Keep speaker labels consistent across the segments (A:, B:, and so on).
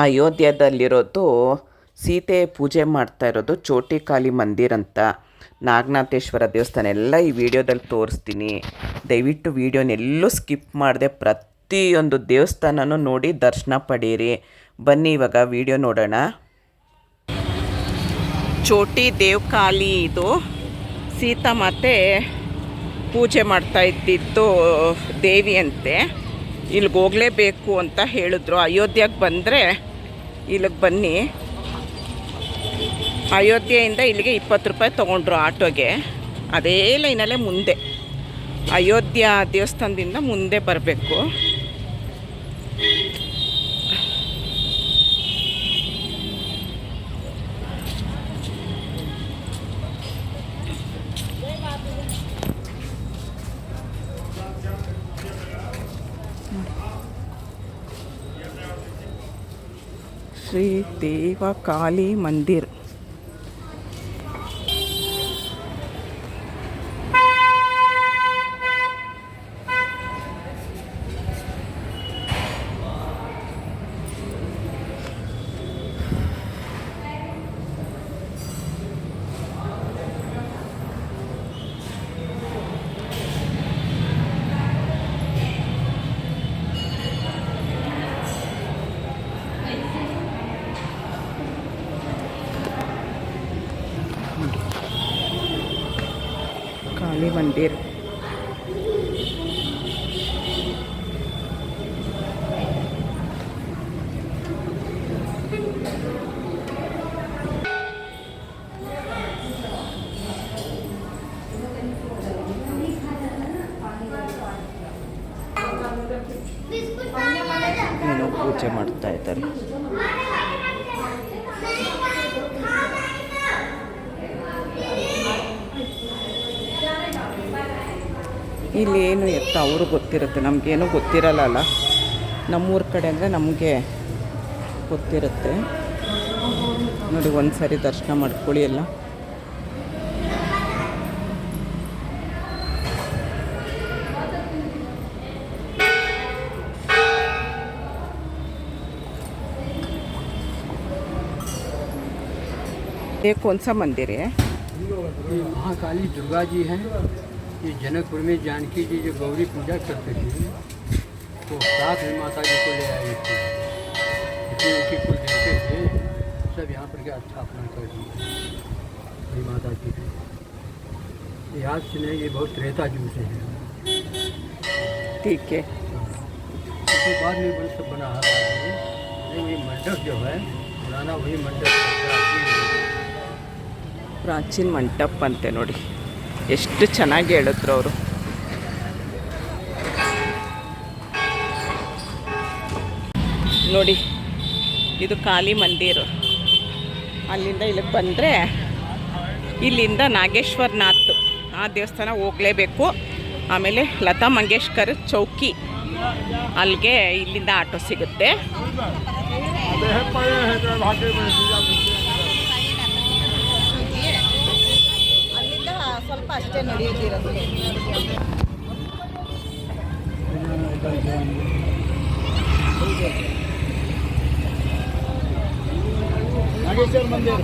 A: ಅಯೋಧ್ಯದಲ್ಲಿರೋದು ಸೀತೆ ಪೂಜೆ ಮಾಡ್ತಾ ಇರೋದು ಚೋಟಿ ಕಾಳಿ ಮಂದಿರ ಅಂತ, ನಾಗನಾಥೇಶ್ವರ ದೇವಸ್ಥಾನ ಎಲ್ಲ ಈ ವಿಡಿಯೋದಲ್ಲಿ ತೋರಿಸ್ತೀನಿ. ದಯವಿಟ್ಟು ವಿಡಿಯೋನೆಲ್ಲೂ ಸ್ಕಿಪ್ ಮಾಡದೆ ಪ್ರತಿಯೊಂದು ದೇವಸ್ಥಾನನೂ ನೋಡಿ ದರ್ಶನ ಪಡೀರಿ. ಬನ್ನಿ ಇವಾಗ ವಿಡಿಯೋ ನೋಡೋಣ. ಚೋಟಿ ದೇವಕಾಳಿ ಇದು ಸೀತಾ ಮಾತೆ ಪೂಜೆ ಮಾಡ್ತಾ ಇದ್ದಿದ್ದು ದೇವಿ ಅಂತೆ. ಇಲ್ಲಿಗೆ ಹೋಗಲೇಬೇಕು ಅಂತ ಹೇಳಿದ್ರು. ಅಯೋಧ್ಯೆಗೆ ಬಂದರೆ ಇಲ್ಲಿಗೆ ಬನ್ನಿ. ಅಯೋಧ್ಯೆಯಿಂದ ಇಲ್ಲಿಗೆ 20 ರೂಪಾಯಿ ತೊಗೊಂಡ್ರು ಆಟೋಗೆ. ಅದೇ ಲೈನಲ್ಲೇ ಮುಂದೆ ಅಯೋಧ್ಯ ದೇವಸ್ಥಾನದಿಂದ ಮುಂದೆ ಬರಬೇಕು. ಶ್ರೀ ದೇವಕಾಳಿ ಮಂದಿರ್. काली मंदिर ಏನೋ ಪೂಜೆ ಮಾಡ್ತಾ ಇದ್ದಾರೆ. ಇಲ್ಲೇನು ಎತ್ತ ಅವರು ಗೊತ್ತಿರುತ್ತೆ, ನಮಗೇನು ಗೊತ್ತಿರಲ್ಲ. ನಮ್ಮೂರ ಕಡೆ ಅಂದರೆ ನಮಗೆ ಗೊತ್ತಿರುತ್ತೆ. ನೋಡಿ, ಒಂದು ಸರಿ ದರ್ಶನ ಮಾಡ್ಕೊಳ್ಳಿ ಎಲ್ಲ. ये कौन सा मंदिर है?
B: महाकाली दुर्गा जी हैं। ये जनकपुर में जानकी जी जो गौरी पूजा करते थे तो साथ में माता जी को ले आए थे। जितने उनके कुल देवते थे सब यहाँ पर क्या स्थापना कर दी बड़ी माता जी ने। ये आज से नहीं, ये बहुत त्रेता युग से है।
A: ठीक है।
B: उसके बाद में बन सब बना है। वही मंडप जो है पुराना, वही मंडप
A: ಪ್ರಾಚೀನ ಮಂಟಪ ಅಂತೆ. ನೋಡಿ ಎಷ್ಟು ಚೆನ್ನಾಗಿ ಹೇಳಿದ್ರು ಅವರು. ನೋಡಿ, ಇದು ಕಾಳಿ ಮಂದಿರ. ಅಲ್ಲಿಂದ ಇಲ್ಲಿಗೆ ಬಂದರೆ ಇಲ್ಲಿಂದ ನಾಗೇಶ್ವರನಾಥ್ ಆ ದೇವಸ್ಥಾನ ಹೋಗಲೇಬೇಕು. ಆಮೇಲೆ ಲತಾ ಮಂಗೇಶ್ಕರ್ ಚೌಕಿ, ಅಲ್ಲಿಗೆ ಇಲ್ಲಿಂದ ಆಟೋ ಸಿಗುತ್ತೆ. ಸ್ವಲ್ಪ ಅಷ್ಟೇ ನಡೆಯುತ್ತಿರೋದು. ನಾಗೇಶ್ವರ ಮಂದಿರ.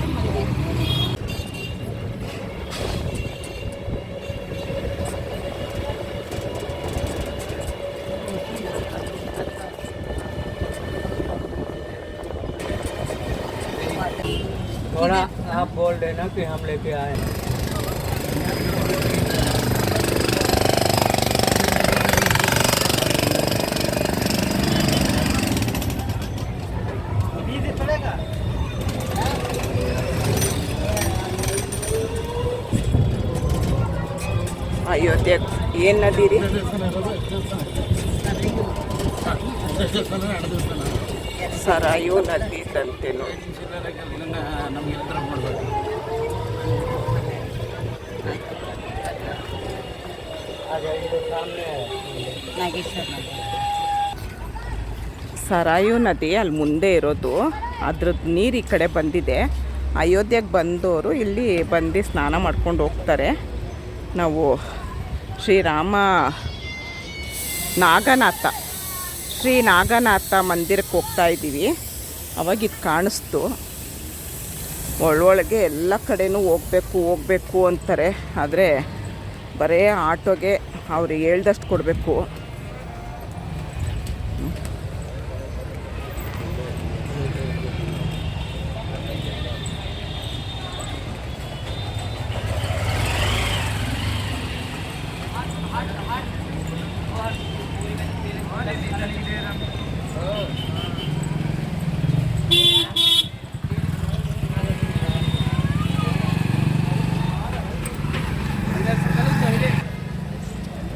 A: थोड़ा आप बोल देना कि हम लेके आए हैं. ಅಯೋಧ್ಯೆ ಏನು ನದಿ ರೀ? ಸರಾಯು ನದಿ ತಂತೆ ನೋಡಿ. ಸರಾಯು ನದಿ ಅಲ್ಲಿ ಮುಂದೆ ಇರೋದು. ಅದ್ರದ್ದು ನೀರು ಈ ಕಡೆ ಬಂದಿದೆ. ಅಯೋಧ್ಯೆಗೆ ಬಂದವರು ಇಲ್ಲಿ ಬಂದು ಸ್ನಾನ ಮಾಡ್ಕೊಂಡು ಹೋಗ್ತಾರೆ. ನಾವು ಶ್ರೀರಾಮ ನಾಗನಾಥ ಶ್ರೀ ನಾಗನಾಥ ಮಂದಿರಕ್ಕೆ ಹೋಗ್ತಾ ಇದ್ದೀವಿ. ಅವಾಗ ಇದು ಕಾಣಿಸ್ತು. ಒಳೊಳಗೆ ಎಲ್ಲ ಕಡೆನೂ ಹೋಗಬೇಕು ಅಂತಾರೆ, ಆದರೆ ಬರೀ ಆಟೋಗೆ ಅವ್ರು ಹೇಳ್ದಷ್ಟು ಕೊಡಬೇಕು.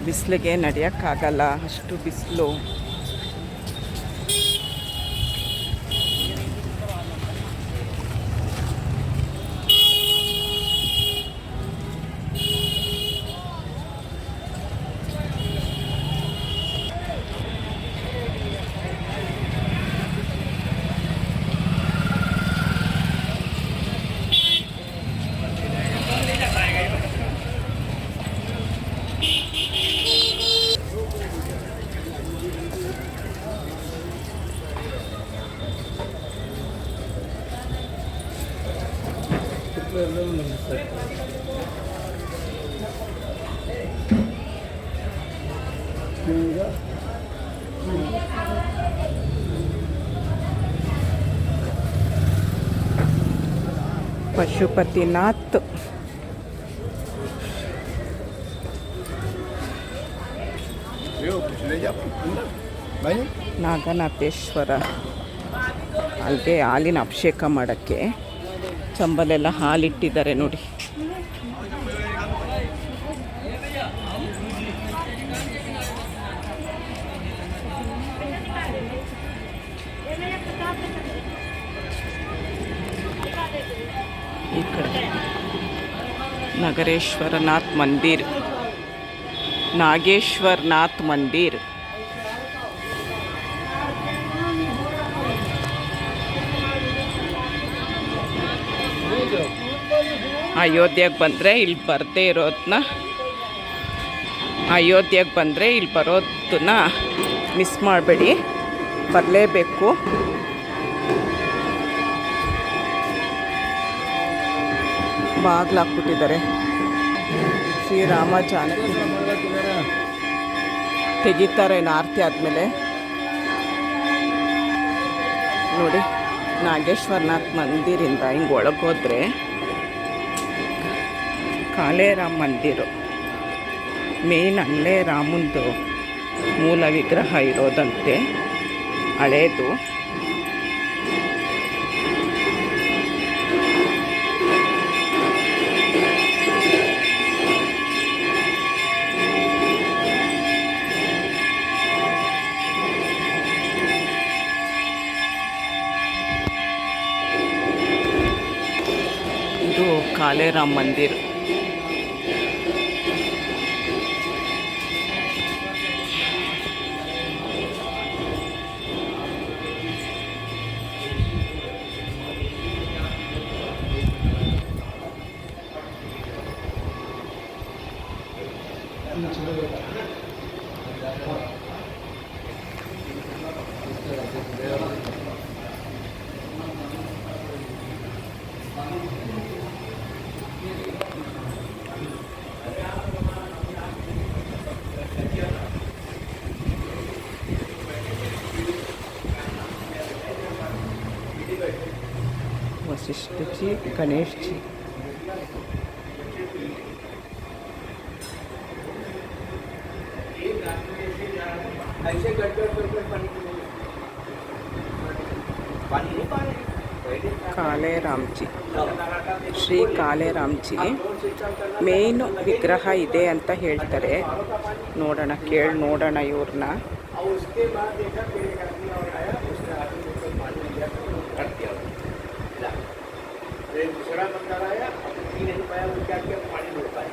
A: ಬಿಸಿಲಿಗೆ ನಡೆಯೋಕ್ಕಾಗಲ್ಲ, ಅಷ್ಟು ಬಿಸಿಲು. ಪಶುಪತಿನಾಥ್ ನಾಗನಾಥೇಶ್ವರ, ಅಲ್ಲಿಗೆ ಹಾಲಿನ ಅಭಿಷೇಕ ಮಾಡೋಕ್ಕೆ ಚಂಬಲೆಲ್ಲ ಹಾಲಿಟ್ಟಿದ್ದಾರೆ ನೋಡಿ. ಈ ಕಡೆ ನಗರೇಶ್ವರನಾಥ್ ಮಂದಿರ್, ನಾಗೇಶ್ವರನಾಥ್ ಮಂದಿರ್. ಅಯೋಧ್ಯೆಗೆ ಬಂದರೆ ಇಲ್ಲಿ ಬರದೇ ಇರೋದನ್ನ, ಅಯೋಧ್ಯೆಗೆ ಬಂದರೆ ಇಲ್ಲಿ ಬರೋದನ್ನ ಮಿಸ್ ಮಾಡಬೇಡಿ, ಬರಲೇಬೇಕು. ಬಾಗಿಲಾಕ್ಬಿಟ್ಟಿದ್ದಾರೆ. ಶ್ರೀರಾಮ ಜಾನಕಿ ತೆಗಿತಾರೆ ಆರತಿ ಆದಮೇಲೆ ನೋಡಿ. ನಾಗೇಶ್ವರನಾಥ್ ಮಂದಿರಿಂದ ಹಿಂಗೆ ಒಳಗೋದ್ರೆ ಕಾಲೇರಾಮ್ ಮಂದಿರು, ಮೇನ್ ಅಲ್ಲೇ ರಾಮಂದು ಮೂಲ ವಿಗ್ರಹ ಇರೋದಂತೆ, ಹಳೇದು. ಇದು ಕಾಲೇರಾಮ್ ಮಂದಿರ್. Vashishtha ji, Ganesh ji, ಕಾಲೇರಾಮ್ G, Shri ಕಾಲೇರಾಮ್ G main ವಿಗ್ರಹ ಇದೆ ಅಂತ ಹೇಳ್ತಾರೆ. ನೋಡೋಣ, ಕೇಳಿ ನೋಡೋಣ ಇವ್ರನ್ನ.
C: दूसरा बंदा आया, अब पी नहीं पाया, वो क्या किया, पानी ढोल पाया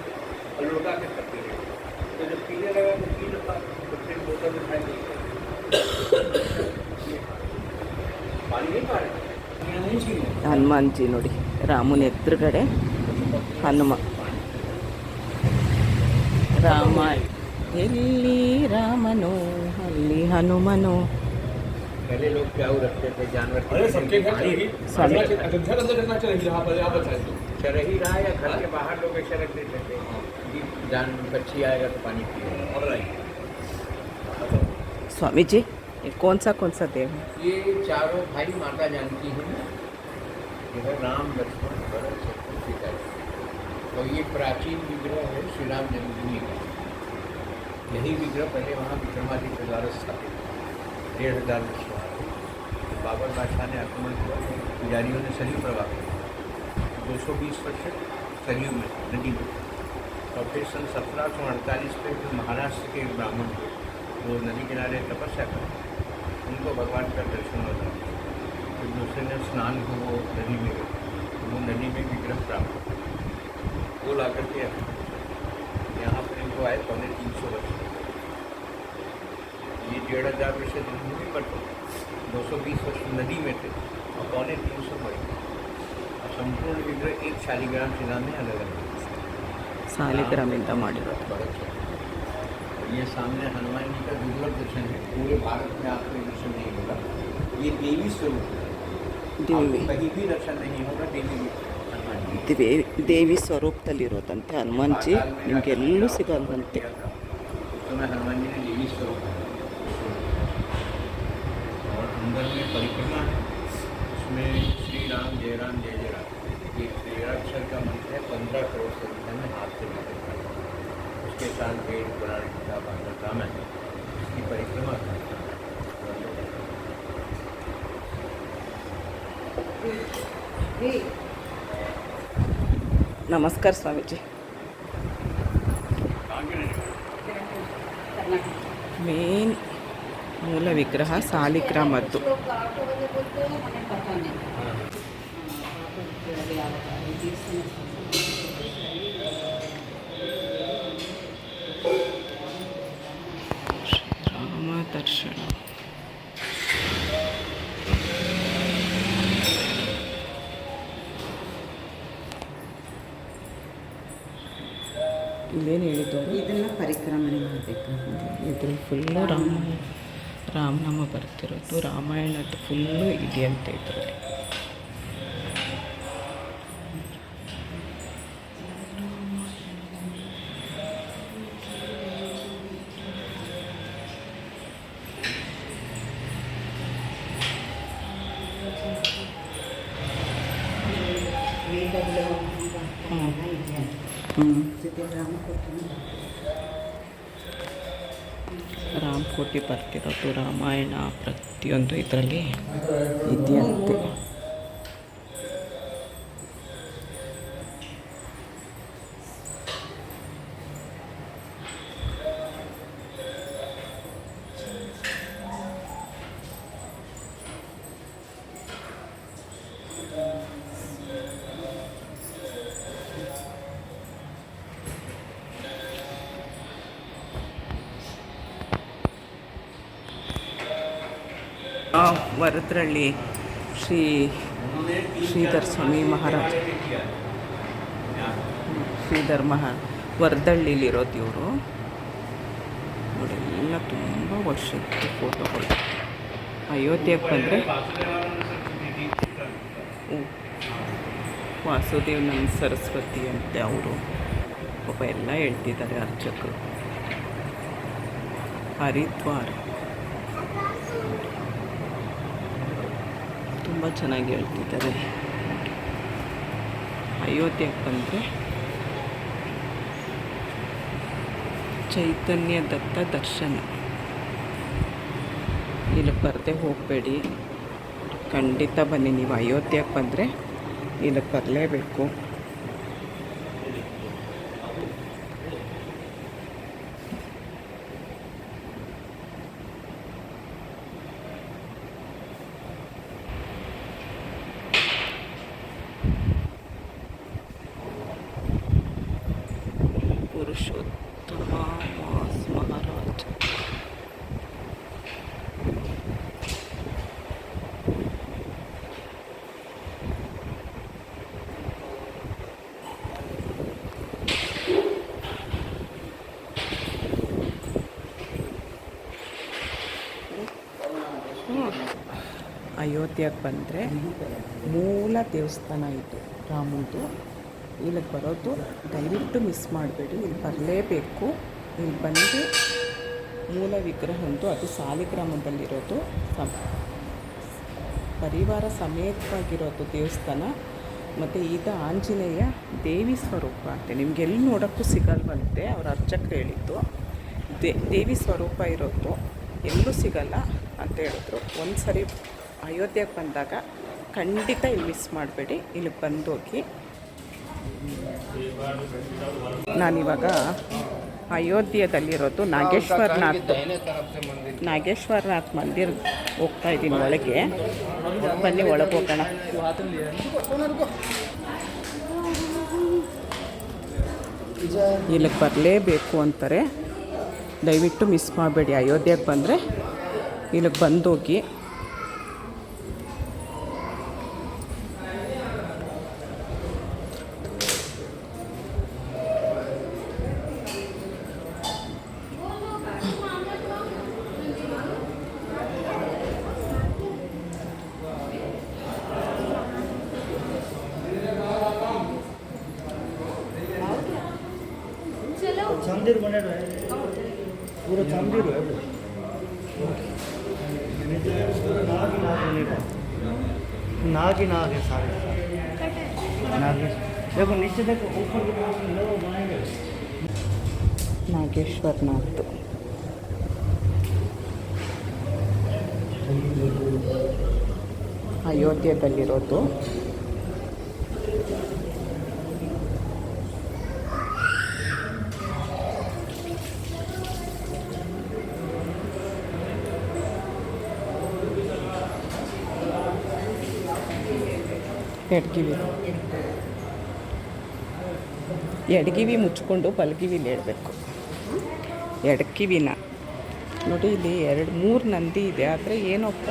C: और लुढ़का के कर दिया। तो जब पीने लगा तो पी लगा, तो फिर बोतल में खाई नहीं पानी नहीं पा रहे।
A: ಹನುಮಾನ್ ಜಿ ನೋಡಿ, ರಾಮನ ಎದುರುಗಡೆ ಹನುಮ. ರಾಮ ಎಲ್ಲಿ ರಾಮನೋ ಅಲ್ಲಿ ಹನುಮನೋ.
C: पहले लोग प्याऊ रखते थे जानवर के
D: अरे
C: लिए,
D: सबके घर
C: पानी
D: चरही अयोध्या के अंदर रहना चाहिए यहाँ पर आप बताइए
C: चरही रहा या घर के बाहर लोग ऐसे रख देते थे कि जान बच्ची आएगा तो पानी पिएगा।
D: और राइट
A: स्वामी जी ये कौन सा देव है?
C: ये चारों भाई माता जानकी हैं, ये है राम लक्ष्मण भरत शत्रुघ्न सीता जी। और ये प्राचीन विग्रह है श्री राम जन्मभूमि का। यही विग्रह पहले वहाँ विक्रमादित्य द्वारा स्थापित 1500 वर्ष बाद बाबर बादशाह ने आक्रमण किया, पुजारियों ने सरयू प्रवाह किया 220 वर्ष सरयू में नदी में। और फिर सन 1748 में जो महाराष्ट्र के एक ब्राह्मण थे वो नदी किनारे तपस्या कर उनको भगवान का दर्शन होता है। फिर दूसरे ने स्नान को वो नदी में गए, वो नदी में विग्रह प्राप्त हुआ। वो ला करके यहाँ पर इनको आए 350 वर्ष। ये 1500 वर्ष जन्मभूमि पर थे, 220 वर्ष नदी में थे और 350 बढ़े। और संपूर्ण विग्रह एक शालिग्राम शिला में अलग अलग
A: ಸಾಲಿಗ್ರಾಮಿಂದ ಮಾಡಿರೋದು.
C: ये सामने हनुमान जी का दुर्लभ दर्शन है, पूरे भारत में आपको ये दर्शन नहीं होगा। ये देवी स्वरूप है,
A: देवी
C: आपको कहीं भी दर्शन नहीं होगा देवी हनुमान जी।
A: ದೇವಿ ಸ್ವರೂಪದಲ್ಲಿರೋದಂತೆ ಹನುಮಾನ್ಜಿ ನಿಮಗೆಲ್ಲೂ ಸಿಗಲ್ವಂತೆ.
C: तो मैं हनुमान जी ने देवी स्वरूप है। और अंदर में परिक्रमा है, उसमें श्री राम जय राम जय जय राम ये 13 अक्षर का मंत्र है। 15 करोड़ संख्या में हाथ से लेकर उसके साथ वेद पुराण गीता भागवत रामायण इसकी परिक्रमा करते हैं।
A: ನಮಸ್ಕಾರ ಸ್ವಾಮೀಜಿ. ಮೇನ್ ಮೂಲ ವಿಗ್ರಹ ಸಾಲಿಗ್ರಾಮದ್ದು. ರಾಮ ದರ್ಶನ. ಇಲ್ಲೇನು ಹೇಳಿದ್ದವರು
E: ಇದನ್ನು ಪರಿಕ್ರಮಣೆ ಮಾಡಬೇಕು.
A: ಇದ್ರಲ್ಲಿ ಫುಲ್ಲು ರಾಮನಾಮ ಬರ್ತಿರೋದು, ರಾಮಾಯಣದ್ದು ಫುಲ್ಲು ಇದೆಯಂತೆ ಇದರಲ್ಲಿ. ರಾಮಕೋಟಿ ಬರ್ತಿರೋದು, ರಾಮಾಯಣ ಪ್ರತಿಯೊಂದು ಇದರಲ್ಲಿ ಇದೆಯಂತೆ. ವರದ್ರಳ್ಳಿ ಶ್ರೀಧರ್ ಸ್ವಾಮಿ ಮಹಾರಾಜ ಶ್ರೀಧರ್ ವರದಳ್ಳಿಲಿರೋದು ಇವರು ನೋಡಿ. ಎಲ್ಲ ತುಂಬ ವರ್ಷದ ಫೋಟೋಗಳು. ಅಯೋಧ್ಯೆಗೆ ಬಂದರೆ ವಾಸುದೇವನಂದ ಸರಸ್ವತಿ ಅಂತೆ ಅವರು ಪಾಪ ಎಲ್ಲ ಹೇಳ್ತಿದ್ದಾರೆ ಅರ್ಚಕರು. ಹರಿದ್ವಾರ ತುಂಬ ಚೆನ್ನಾಗಿ ಹೇಳ್ತಿದ್ದಾರೆ. ಅಯೋಧ್ಯೆಗೆ ಬಂದರೆ ಚೈತನ್ಯ ದತ್ತ ದರ್ಶನ. ಇಲ್ಲಿ ಬರದೆ ಹೋಗಬೇಡಿ, ಖಂಡಿತ ಬನ್ನಿ. ನೀವು ಅಯೋಧ್ಯೆಗೆ ಬಂದರೆ ಇಲ್ಲಿ ಬರಲೇಬೇಕು. पुरुषोत्तम महाराज ಅಯೋಧ್ಯೆಗೆ ಬಂದರೆ ಮೂಲ ದೇವಸ್ಥಾನ ಇದು ರಾಮಂದು. ಇಲ್ಲಿಗೆ ಬರೋದು ದಯವಿಟ್ಟು ಮಿಸ್ ಮಾಡಬೇಡಿ, ಇಲ್ಲಿ ಬರಲೇಬೇಕು. ಇಲ್ಲಿ ಬಂದು ಮೂಲ ವಿಗ್ರಹ ಒಂದು, ಅದು ಸಾಲಿಗ್ರಾಮದಲ್ಲಿರೋದು, ಪರಿವಾರ ಸಮೇತವಾಗಿರೋದು ದೇವಸ್ಥಾನ. ಮತ್ತು ಇದು ಆಂಜನೇಯ ದೇವಿ ಸ್ವರೂಪ ಅಂತೆ, ನಿಮ್ಗೆ ಎಲ್ಲಿ ನೋಡೋಕ್ಕೂ ಸಿಗಲ್ವಂತೆ. ಅವ್ರ ಅರ್ಚಕರು ಹೇಳಿದ್ದು ದೇವಿ ಸ್ವರೂಪ ಇರೋದು ಎಲ್ಲೂ ಸಿಗಲ್ಲ ಅಂತ ಹೇಳಿದ್ರು. ಒಂದು ಸರಿ ಅಯೋಧ್ಯೆಗೆ ಬಂದಾಗ ಖಂಡಿತ ಇಲ್ಲಿ ಮಿಸ್ ಮಾಡಬೇಡಿ, ಇಲ್ಲಿಗೆ ಬಂದೋಗಿ. ನಾನಿವಾಗ ಅಯೋಧ್ಯೆಯಲ್ಲಿರೋದು ನಾಗೇಶ್ವರನಾಥ್ ಮಂದಿರ ಹೋಗ್ತಾ ಇದ್ದೀನಿ ಒಳಗೆ. ಬನ್ನಿ ಒಳಗೆ ಹೋಗೋಣ. ಇಲ್ಲಿಗೆ ಬರಲೇಬೇಕು ಅಂತಾರೆ, ದಯವಿಟ್ಟು ಮಿಸ್ ಮಾಡಬೇಡಿ. ಅಯೋಧ್ಯೆಗೆ ಬಂದರೆ ಇಲ್ಲಿಗೆ ಬಂದೋಗಿ.
F: मंदिर बने रहे पूरा मंदिर है नाग ही नाग है सारे नाग। देखो नीचे देखो, ऊपर के लोग बनाएंगे
A: ನಾಗೇಶ್ವರನಾಥ್ ಅಯೋಧ್ಯೆಯಲ್ಲಿರೋದು. ಎಡಗಿವಿ ಮುಚ್ಕೊಂಡು ಬಲಗಿವಿಲಿ ಹೇಳಬೇಕು. ಎಡಕಿವಿನ ನೋಡಿ, ಇಲ್ಲಿ 2-3 ನಂದಿ ಇದೆ. ಆದರೆ ಏನಪ್ಪ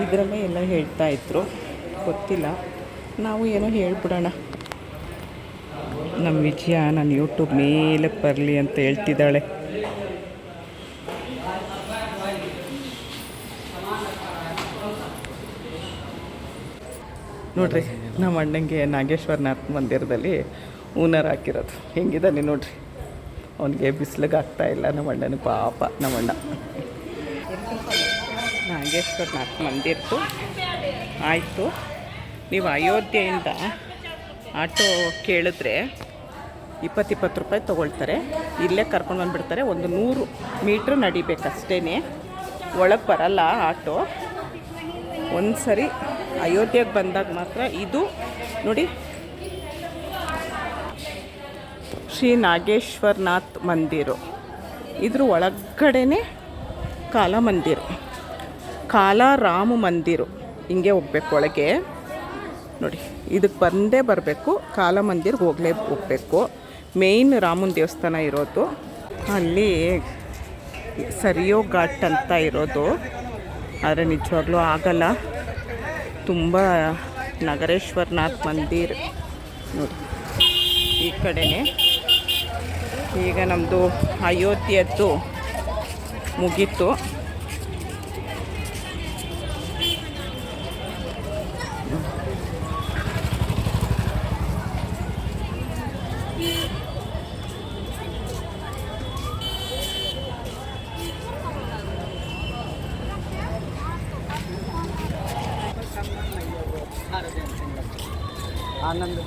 A: ಇದರಲ್ಲೇ ಎಲ್ಲ ಹೇಳ್ತಾ ಇದ್ರು, ಗೊತ್ತಿಲ್ಲ. ನಾವು ಏನೋ ಹೇಳ್ಬಿಡೋಣ. ನಮ್ಮ ವಿಜಯ ನನ್ನ ಯೂಟ್ಯೂಬ್ ಮೇಲಕ್ಕೆ ಬರಲಿ ಅಂತ ಹೇಳ್ತಿದ್ದಾಳೆ. ನೋಡ್ರಿ, ನಮ್ಮ ಅಣ್ಣಂಗೆ ನಾಗೇಶ್ವರನಾಥ್ ಮಂದಿರದಲ್ಲಿ ಹೂನರ್ ಹಾಕಿರೋದು ಹೆಂಗಿದ್ದಾನೆ ನೋಡ್ರಿ. ಅವನಿಗೆ ಬಿಸಿಲಿಗೆ ಆಗ್ತಾಯಿಲ್ಲ ನಮ್ಮ ಅಣ್ಣನ, ಪಾಪ ನಮ್ಮ ಅಣ್ಣ. ನಾಗೇಶ್ವರನಾಥ್ ಮಂದಿರದ್ದು ಆಯಿತು. ನೀವು ಅಯೋಧ್ಯೆಯಿಂದ ಆಟೋ ಕೇಳಿದ್ರೆ 20 ರೂಪಾಯಿ ತೊಗೊಳ್ತಾರೆ. ಇಲ್ಲೇ ಕರ್ಕೊಂಡು ಬಂದುಬಿಡ್ತಾರೆ. ಒಂದು 100 ಮೀಟ್ರ್ ನಡಿಬೇಕಷ್ಟೇ, ಒಳಗೆ ಬರಲ್ಲ ಆಟೋ. ಒಂದು ಸರಿ ಅಯೋಧ್ಯೆಗೆ ಬಂದಾಗ ಮಾತ್ರ. ಇದು ನೋಡಿ, ಶ್ರೀ ನಾಗೇಶ್ವರನಾಥ್ ಮಂದಿರ. ಇದ್ರ ಒಳಗಡೆನೇ ಕಾಲ ಮಂದಿರ, ಕಾಲರಾಮ ಮಂದಿರ. ಹಿಂಗೆ ಹೋಗ್ಬೇಕು ಒಳಗೆ ನೋಡಿ. ಇದಕ್ಕೆ ಬಂದೇ ಬರಬೇಕು, ಕಾಲ ಮಂದಿರ್ಗೆ ಹೋಗಬೇಕು. ಮೇಯ್ನ್ ರಾಮನ ದೇವಸ್ಥಾನ ಇರೋದು ಅಲ್ಲಿ ಸರಿಯೋ ಘಾಟ್ ಅಂತ ಇರೋದು. ಆದರೆ ನಿಜವಾಗ್ಲೂ ಆಗಲ್ಲ, ತುಂಬ ನಾಗೇಶ್ವರನಾಥ್ ಮಂದಿರ ನೋಡಿ ಈ ಕಡೆನೇ. ಈಗ ನಮ್ಮದು ಅಯೋಧ್ಯೆಯದ್ದು ಮುಗೀತು.
F: आनंद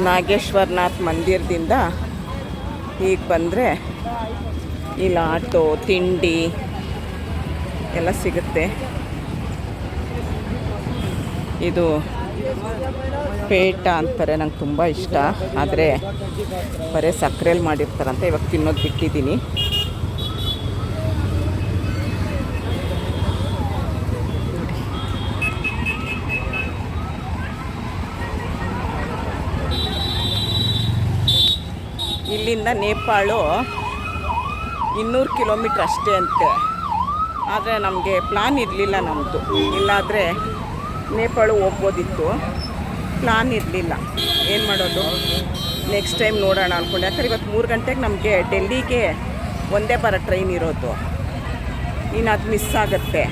A: ನಾಗೇಶ್ವರನಾಥ್ ಮಂದಿರದಿಂದ ಈಗ ಬಂದರೆ ಇಲ್ಲಿ ಆಟೋ, ತಿಂಡಿ ಎಲ್ಲ ಸಿಗುತ್ತೆ. ಇದು ಪೇಟ ಅಂತಾರೆ, ನಂಗೆ ತುಂಬ ಇಷ್ಟ. ಆದರೆ ಬರೀ ಸಕ್ಕರೆಯಲ್ಲಿ ಮಾಡಿರ್ತಾರಂತೆ, ಇವಾಗ ತಿನ್ನೋದು ಬಿಟ್ಟಿದ್ದೀನಿ. ಇಲ್ಲಿಂದ ನೇಪಾಳು 200 ಕಿಲೋಮೀಟ್ರ್ ಅಷ್ಟೇ ಅಂತೆ. ಆದರೆ ನಮಗೆ ಪ್ಲಾನ್ ಇರಲಿಲ್ಲ ನಮ್ಮದು, ಇಲ್ಲಾದರೆ ನೇಪಾಳು ಹೋಗ್ಬೋದಿತ್ತು. ಪ್ಲಾನ್ ಇರಲಿಲ್ಲ, ಏನು ಮಾಡೋದು, ನೆಕ್ಸ್ಟ್ ಟೈಮ್ ನೋಡೋಣ ಅಂದ್ಕೊಂಡು. ಯಾಕಂದ್ರೆ ಇವತ್ತು 3 ಗಂಟೆಗೆ ನಮಗೆ ಡೆಲ್ಲಿಗೆ ಒಂದೇ ಬರೋ ಟ್ರೈನ್ ಇರೋದು. ಇನ್ನು ಅದು ಮಿಸ್ ಆಗುತ್ತೆ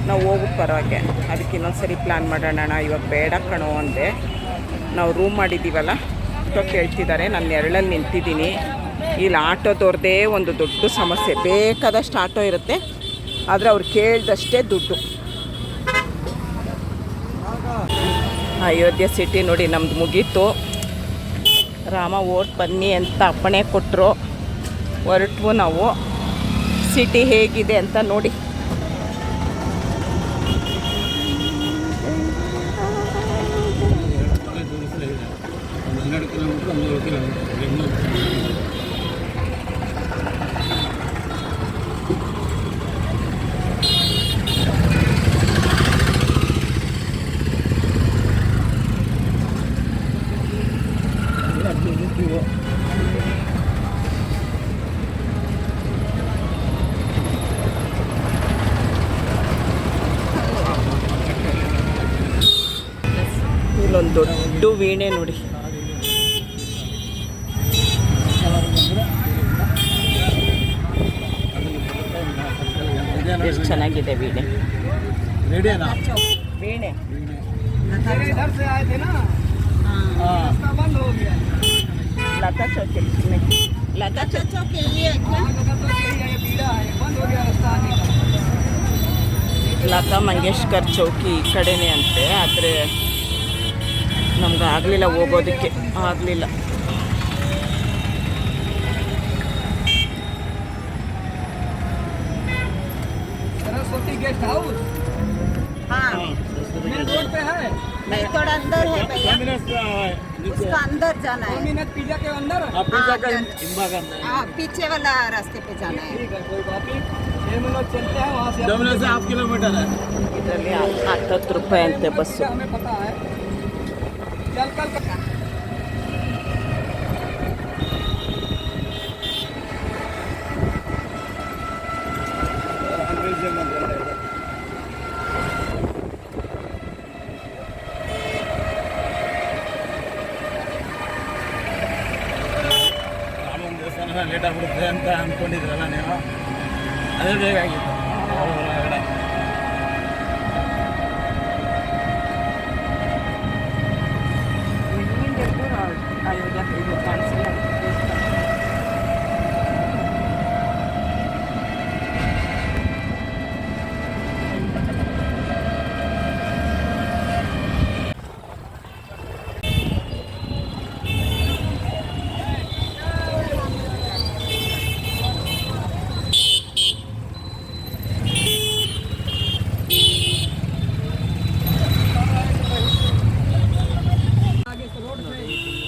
A: ನಾವು ಹೋಗೋಕ್ಕೆ ಬರೋಕ್ಕೆ. ಅದಕ್ಕೆ ಇನ್ನೊಂದು ಸರಿ ಪ್ಲ್ಯಾನ್ ಮಾಡೋಣ. ಇವಾಗ ಬೇಡ ಕಣೋ ಅಂದೆ. ನಾವು ರೂಮ್ ಮಾಡಿದ್ದೀವಲ್ಲ, ಆಟೋ ಕೇಳ್ತಿದ್ದಾರೆ. ನಾನು ನೆರಳಲ್ಲಿ ನಿಂತಿದ್ದೀನಿ. ಇಲ್ಲಿ ಆಟೋದವ್ರದ್ದೇ ಒಂದು ದೊಡ್ಡ ಸಮಸ್ಯೆ. ಬೇಕಾದಷ್ಟು ಆಟೋ ಇರುತ್ತೆ, ಆದರೆ ಅವ್ರು ಕೇಳಿದಷ್ಟೇ ದುಡ್ಡು. ಅಯೋಧ್ಯೆ ಸಿಟಿ ನೋಡಿ ನಮ್ದು ಮುಗೀತು. ರಾಮ ಓಟ್ ಬನ್ನಿ ಅಂತ ಅಪ್ಪಣೆ ಕೊಟ್ಟರು, ಹೊರಟ್ವು ನಾವು. ಸಿಟಿ ಹೇಗಿದೆ ಅಂತ ನೋಡಿ. ಇಲ್ಲೊಂದು ದೊಡ್ಡ ವೀಣೆ ನೋಡಿ. ಎಷ್ಟು ಚೆನ್ನಾಗಿದೆ ವೀಣೆ. ವೀಣೆ लता चौक लता चौक ಲತಾ ಮಂಗೇಶ್ಕರ್ ಚೌಕಿ ಈ ಕಡೆನೇ ಅಂತೆ. ಆದರೆ ನಮ್ಗೆ ಆಗಲಿಲ್ಲ, ಹೋಗೋದಕ್ಕೆ ಆಗಲಿಲ್ಲ.
B: सरस्वती गेस्ट हाउस
E: हाँ
B: मेन रोड पे है।
E: नहीं थोड़ा अंदर है भैया, उसका अंदर जाना है।
B: मिनट पिज्जा के अंदर
E: हाँ पीछे वाला रास्ते पे जाना है।
B: ठीक है, कोई बात नहीं। ये हम लोग चलते हैं वहाँ से।
D: डोमिनोज से 8 किलोमीटर है।
A: ಇದರಲ್ಲಿ 10 ರೂಪಾಯಿ ಅಂತೆ ಬಸ್ಸು.
B: हमें पता है। चल कल
D: ಲೇಟ್ ಆಗ್ಬಿಡುತ್ತೆ ಅಂತ ಅಂದ್ಕೊಂಡಿದ್ರಲ್ಲ ನೀವು, ಅದೇ ಬೇಗ ಆಗಿತ್ತು.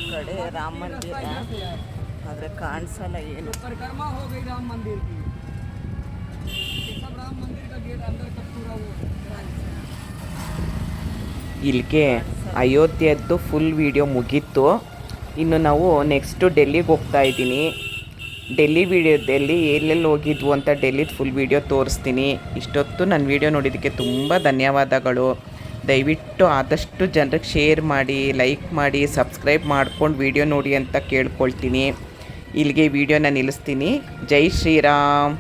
D: ಹೊರಗಡೆ
A: ರಾಮ ಮಂದಿರ, ಆದರೆ ಕಾಣಿಸಲ್ಲ ಏನು.
B: परिक्रमा हो गई राम मंदिर की। ये सब राम मंदिर का गेट अंदर का पूरा वो
A: ಇಲ್ಲಿಗೆ ಅಯೋಧ್ಯೆಯದ್ದು ಫುಲ್ ವಿಡಿಯೋ ಮುಗೀತು. ಇನ್ನು ನಾವು ನೆಕ್ಸ್ಟು ಡೆಲ್ಲಿಗೆ ಹೋಗ್ತಾ ಇದ್ದೀನಿ. ಡೆಲ್ಲಿ ವಿಡಿಯೋದಲ್ಲಿ ಎಲ್ಲೆಲ್ಲಿ ಹೋಗಿದ್ವು ಅಂತ ಡೆಲ್ಲಿದು ಫುಲ್ ವಿಡಿಯೋ ತೋರಿಸ್ತೀನಿ. ಇಷ್ಟೊತ್ತು ನನ್ನ ವಿಡಿಯೋ ನೋಡಿದ್ದಕ್ಕೆ ತುಂಬ ಧನ್ಯವಾದಗಳು. ದಯವಿಟ್ಟು ಆದಷ್ಟು ಜನರಿಗೆ ಶೇರ್ ಮಾಡಿ, ಲೈಕ್ ಮಾಡಿ, ಸಬ್ಸ್ಕ್ರೈಬ್ ಮಾಡ್ಕೊಂಡು ವಿಡಿಯೋ ನೋಡಿ ಅಂತ ಕೇಳ್ಕೊಳ್ತೀನಿ. ಇಲ್ಲಿಗೆ ವಿಡಿಯೋನ ನಿಲ್ಲಿಸ್ತೀನಿ. ಜೈ ಶ್ರೀರಾಮ್.